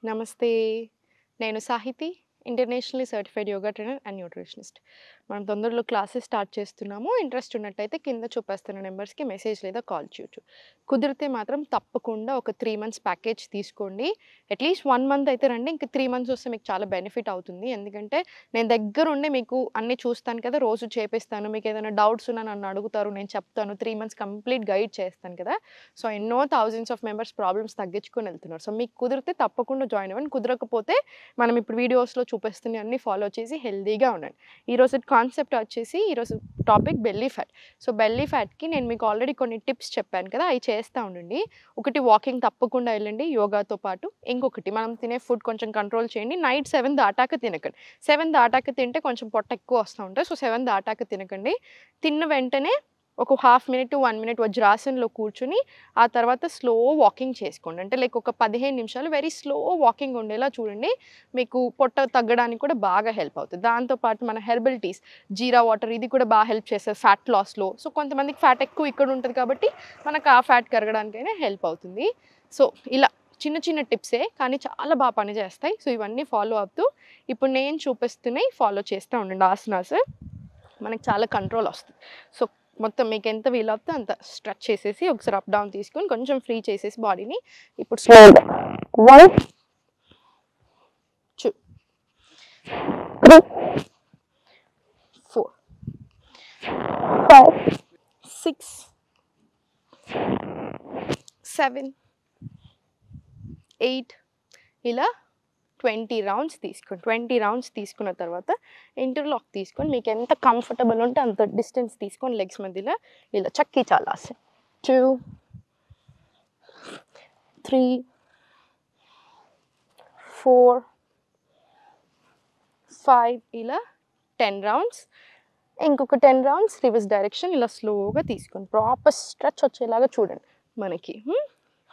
నమస్తే. నేను Sahiti, internationally certified yoga trainer and nutritionist. మనం తొందరలో క్లాసెస్ స్టార్ట్ చేస్తున్నాము. ఇంట్రెస్ట్ ఉన్నట్టయితే కింద చూపిస్తున్న నెంబర్స్‌కి మెసేజ్ లేదా కాల్ చేయొచ్చు. కుదిరితే మాత్రం తప్పకుండా ఒక 3 మంత్స్ ప్యాకేజ్ తీసుకోండి. అట్‌లీస్ట్ 1 మంత్ అయితే రండి. ఇంక 3 మంత్స్ వస్తే మీకు చాలా బెనిఫిట్ అవుతుంది. ఎందుకంటే నేను దగ్గరుండి మీకు అన్నీ చూస్తాను కదా! రోజు చేపిస్తాను. మీకేదైనా డౌట్స్ ఉన్నా నన్ను అడుగుతారు. నేను చెప్తాను. 3 మంత్స్ కంప్లీట్ గైడ్ చేస్తాను కదా! సో, ఎన్నో థౌసండ్స్ ఆఫ్ మెంబర్స్ ప్రాబ్లమ్స్ తగ్గించుకొని వెళ్తున్నారు. సో, మీకు కుదిరితే తప్పకుండా జాయిన్ అవ్వండి. కుదరకపోతే మనం ఇప్పుడు వీడియోస్‌లో చూపిస్తున్నయన్నీ ఫాలో చేసి హెల్తీగా ఉండండి. ఈరోజు కాన్సెప్ట్ వచ్చేసి ఈరోజు topic belly fat. So, belly ఫ్యాట్‌కి నేను మీకు ఆల్రెడీ కొన్ని టిప్స్ చెప్పాను కదా! అయి చేస్తా ఉండండి. ఒకటి వాకింగ్ తప్పకుండా వెళ్ళండి యోగాతో పాటు. ఇంకొకటి మనం తినే ఫుడ్ కొంచెం కంట్రోల్ చేయండి. నైట్ 7 దాటాక తినకండి. 7 దాటాక తింటే కొంచెం పొట్ట ఎక్కువ వస్తా ఉంటది. సో, 7 దాటాక తినకండి. తిన్న వెంటనే ఒక హాఫ్ మినిట్ టు 1 మినిట్ వజ్రాసనంలో కూర్చొని ఆ తర్వాత స్లో వాకింగ్ చేసుకోండి. అంటే లైక్ ఒక 15 నిమిషాలు వెరీ స్లో వాకింగ్ ఉండేలా చూడండి. మీకు పొట్ట తగ్గడానికి కూడా బాగా హెల్ప్ అవుతది. దాంతో పాటు మన హెర్బల్ టీస్, జీరా వాటర్ ఇది కూడా బాగా హెల్ప్ చేస్తది ఫ్యాట్ లాస్‌లో. సో, కొంతమందికి ఫ్యాట్ ఎక్కువ ఇక్కడ ఉంటది కాబట్టి మనకు ఆ ఫ్యాట్ కరగడానికైనా హెల్ప్ అవుతుంది. సో, ఇలా చిన్న చిన్న టిప్సే కానీ చాలా బాగా పనిచేస్తాయి. సో, ఇవన్నీ ఫాలో అవుతూ ఇప్పుడు నేను చూపిస్తున్నయి ఫాలో చేస్తా ఉండండి ఆసనాస్. మనకి చాలా కంట్రోల్ వస్తుంది. సో, మొత్తం మీకు ఎంత వీలవుతుందో అంత స్ట్రెచ్ చేసేసి ఒకసారి అప్ డౌన్ తీసుకొని కొంచెం ఫ్రీ చేసేసి బాడీని ఇప్పుడు స్లోగా 1 2 3 4 5 6 7 8 ఇలా 20 రౌండ్స్ తీసుకోండి. 20 రౌండ్స్ తీసుకున్న తర్వాత ఇంటర్లాక్ తీసుకొని మీకు ఎంత కంఫర్టబుల్ ఉంటే అంత డిస్టెన్స్ తీసుకొని లెగ్స్ మధ్యలో ఇలా చక్కీ చాలాసి 2 3 4 5 ఇలా 10 రౌండ్స్. ఇంకొక 10 రౌండ్స్ రివర్స్ డైరెక్షన్ ఇలా స్లోగా తీసుకోండి. ప్రాపర్ స్ట్రెచ్ వచ్చేలాగా చూడండి మనకి.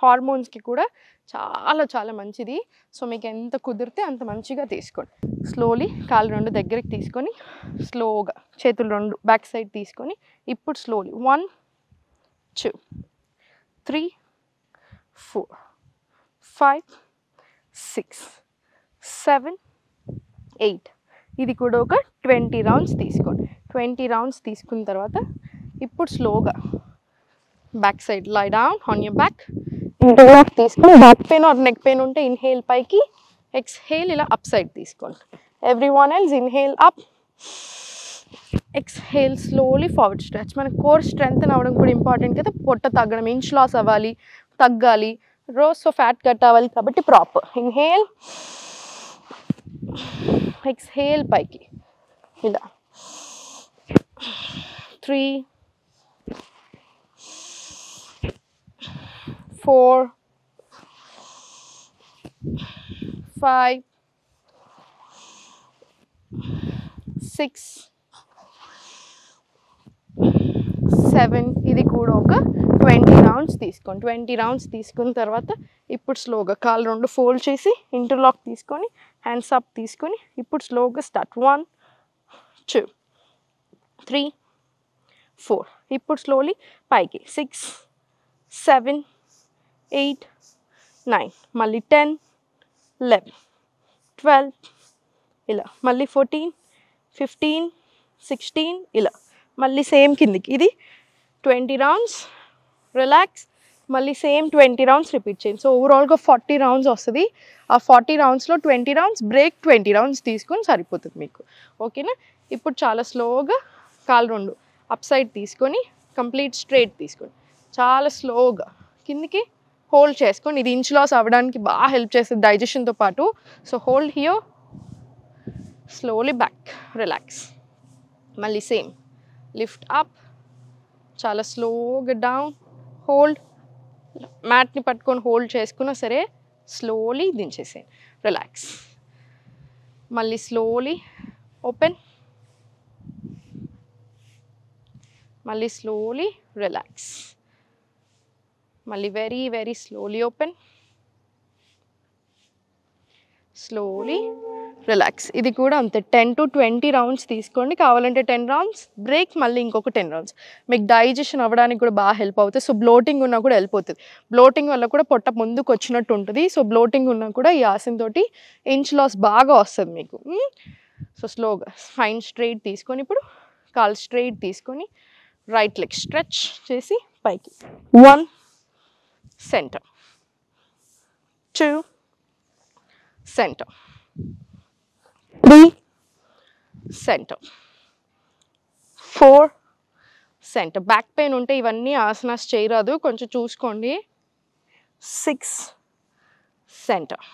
హార్మోన్స్‌కి కూడా చాలా చాలా మంచిది. సో, మీకు ఎంత కుదిరితే అంత మంచిగా తీసుకోండి. స్లోలీ కాళ్ళు 2 దగ్గరికి తీసుకొని స్లోగా చేతులు 2 బ్యాక్ సైడ్ తీసుకొని ఇప్పుడు స్లోలీ 1 2 3 4 5 6 7 8 ఇది కూడా ఒక 20 రౌండ్స్ తీసుకోండి. 20 రౌండ్స్ తీసుకున్న తర్వాత ఇప్పుడు స్లోగా back side lie down on your back. Interlock తీసుకొని back pain or neck pain ఉంటే ఇన్హేల్ పైకి, ఎక్స్హేల్ ఇలా అప్ సైడ్ తీసుకోండి. Everyone else inhale up, exhale slowly forward stretch. మన కోర్ స్ట్రెంగ్త్ అవ్వడం కూడా ఇంపార్టెంట్ కదా. పొట్ట తగ్గడం, ఇంచ్ లాస్ అవ్వాలి, తగ్గాలి, రోస్ ఫ్యాట్ కట్ అవ్వాలి కాబట్టి ప్రాపర్ ఇన్హేల్, ఎక్స్హేల్ పైకి ఇలా 3 4 5 6 7 ఇది కూడా ఒక 20 రౌండ్స్ తీసుకోండి. 20 రౌండ్స్ తీసుకున్న తర్వాత ఇప్పుడు స్లోగా కాళ్ళు 2 ఫోల్డ్ చేసి ఇంటర్లాక్ తీసుకొని హ్యాండ్స్ అప్ తీసుకొని ఇప్పుడు స్లోగా స్టార్ట్ 1 2 3 4 ఇప్పుడు స్లోలీ పైకి 6 7 8 9 మళ్ళీ 10 11 12 ఇలా మళ్ళీ 14 15 16 ఇలా మళ్ళీ సేమ్ కిందికి. ఇది 20 రౌండ్స్ రిలాక్స్, మళ్ళీ సేమ్ 20 రౌండ్స్ రిపీట్ చేయండి. సో, ఓవరాల్గా 40 రౌండ్స్ వస్తుంది. ఆ 40 రౌండ్స్లో 20 రౌండ్స్ బ్రేక్, 20 రౌండ్స్ తీసుకొని సరిపోతుంది మీకు. ఓకేనా? ఇప్పుడు చాలా స్లోగా కాళ్ళు 2 అప్ సైడ్ తీసుకొని కంప్లీట్ స్ట్రైట్ తీసుకోండి. చాలా స్లోగా కిందికి హోల్డ్ చేసుకొని ఇది ఇంచ్ లాస్ అవ్వడానికి బాగా హెల్ప్ చేస్తుంది డైజెషన్తో పాటు. So, hold here, slowly back, relax, మళ్ళీ సేమ్ లిఫ్ట్ అప్, చాలా స్లోగా డౌన్, హోల్డ్, మ్యాట్ని పట్టుకొని హోల్డ్ చేసుకున్నా సరే స్లోలీ దించేసేయండి, రిలాక్స్, మళ్ళీ స్లోలీ ఓపెన్, మళ్ళీ స్లోలీ రిలాక్స్, మళ్ళీ very very slowly open, slowly relax. ఇది కూడా అంతే 10 to 20 రౌండ్స్ తీసుకోండి. కావాలంటే 10 రౌండ్స్ బ్రేక్, మళ్ళీ ఇంకొక 10 రౌండ్స్. మీకు డైజెషన్ అవ్వడానికి కూడా బాగా హెల్ప్ అవుతుంది. సో బ్లోటింగ్ ఉన్నా కూడా వెళ్ళిపోతుంది. బ్లోటింగ్ వల్ల కూడా పొట్ట ముందుకు వచ్చినట్టు ఉంటుంది. సో బ్లోటింగ్ ఉన్నా కూడా ఈ ఆసన తోటి ఇంచ్ లాస్ బాగా వస్తుంది మీకు. సో స్లోగా స్పైన్ స్ట్రైట్ తీసుకొని ఇప్పుడు కాల్ స్ట్రైట్ తీసుకొని రైట్ లెగ్ స్ట్రెచ్ చేసి పైకి 1 centre, 2 centre, 3 centre, 4 centre. Back pain ఉంటే ఇవన్నీ ఆసనాస్ చేయరాదు, కొంచెం చూసుకోండి. 6 సెంటర్.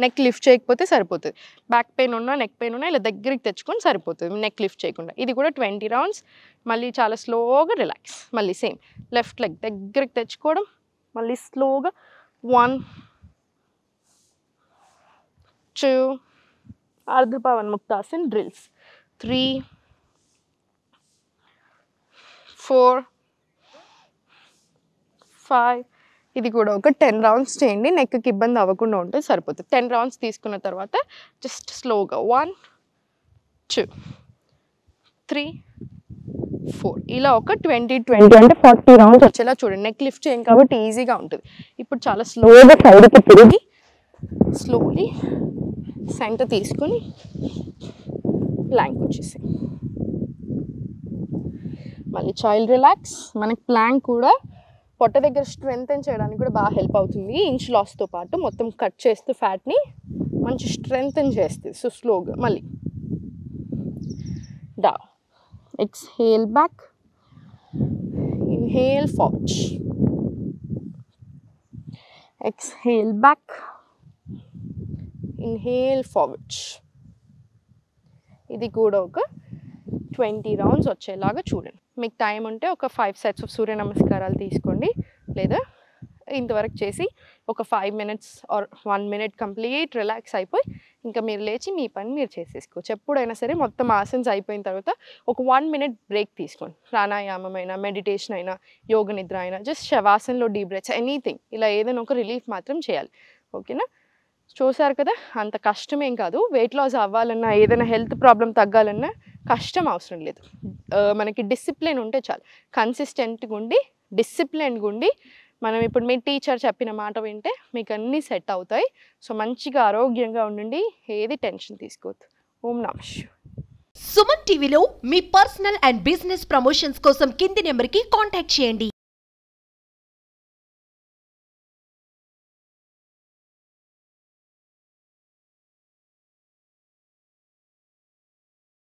నెక్ లిఫ్ట్ చేయకపోతే సరిపోతుంది. బ్యాక్ పెయిన్ ఉన్నా నెక్ పెయిన్ ఉన్నా ఇలా దగ్గరికి తెచ్చుకొని సరిపోతుంది, నెక్ లిఫ్ట్ చేయకుండా. ఇది కూడా 20 రౌండ్స్. మళ్ళీ చాలా స్లోగా రిలాక్స్. మళ్ళీ సేమ్ లెఫ్ట్ లెగ్ దగ్గరికి తెచ్చుకోవడం, మళ్ళీ స్లోగా 1 2 అర్ధ పవన్ ముక్తాసన్ డ్రిల్స్, 3 4 5. ఇది కూడా ఒక 10 రౌండ్స్ చేయండి. నెక్కి ఇబ్బంది అవ్వకుండా ఉంటే సరిపోతుంది. 10 రౌండ్స్ తీసుకున్న తర్వాత జస్ట్ స్లోగా 1 2 3 4 ఇలా ఒక 20 అంటే 40 రౌండ్స్ వచ్చేలా చూడండి. నెక్ లిఫ్ట్ చేయం కాబట్టి ఈజీగా ఉంటుంది. ఇప్పుడు చాలా స్లోగా సైడ్కి తిరిగి స్లోలీ సెంటర్ తీసుకొని ప్లాంక్ వచ్చేసి మళ్ళీ చైల్డ్ రిలాక్స్. మనకి ప్లాంక్ కూడా పొట్ట దగ్గర స్ట్రెంగ్తెన్ చేయడానికి కూడా బాగా హెల్ప్ అవుతుంది. ఇంచ్ లాస్తో పాటు మొత్తం కట్ చేస్తూ ఫ్యాట్ని మంచి స్ట్రెంగ్తెన్ చేస్తుంది. సో స్లోగా మళ్ళీ down, exhale back, inhale forward, exhale back, inhale forward. ఇది కూడా ఒక 20 రౌండ్స్ వచ్చేలాగా చూడండి. మీకు టైం ఉంటే ఒక 5 సెట్స్ ఆఫ్ సూర్య నమస్కారాలు తీసుకోండి, లేదా ఇంతవరకు చేసి ఒక 5 minutes or 1 minute complete relax అయిపోయి ఇంకా మీరు లేచి మీ పని మీరు చేసేసుకోవచ్చు. ఎప్పుడైనా సరే మొత్తం ఆసన్స్ అయిపోయిన తర్వాత ఒక 1 మినిట్ బ్రేక్ తీసుకోండి. ప్రాణాయామం అయినా, మెడిటేషన్ అయినా, యోగ నిద్ర అయినా, జస్ట్ శవాసనలో డీప్ బ్రెత్స్, ఎనీథింగ్, ఇలా ఏదైనా ఒక రిలీఫ్ మాత్రం చేయాలి. ఓకేనా? చూసారు కదా, అంత కష్టమేం కాదు. వెయిట్ లాస్ అవ్వాలన్నా, ఏదైనా హెల్త్ ప్రాబ్లం తగ్గాలన్నా కష్టం అవసరం లేదు. మనకి డిసిప్లిన్ ఉంటే చాలు. కన్సిస్టెంట్గా ఉండి, డిసిప్లిన్గా ఉండి, మనం ఇప్పుడు మీ టీచర్ చెప్పిన మాట వింటే మీకు అన్నీ సెట్ అవుతాయి. సో మంచిగా ఆరోగ్యంగా ఉండండి, ఏది టెన్షన్ తీసుకోవద్దు. ఓం నమః శివాయ. సుమన్ టీవీలో మీ పర్సనల్ అండ్ బిజినెస్ ప్రమోషన్స్ కోసం కింది నెంబర్కి కాంటాక్ట్ చేయండి.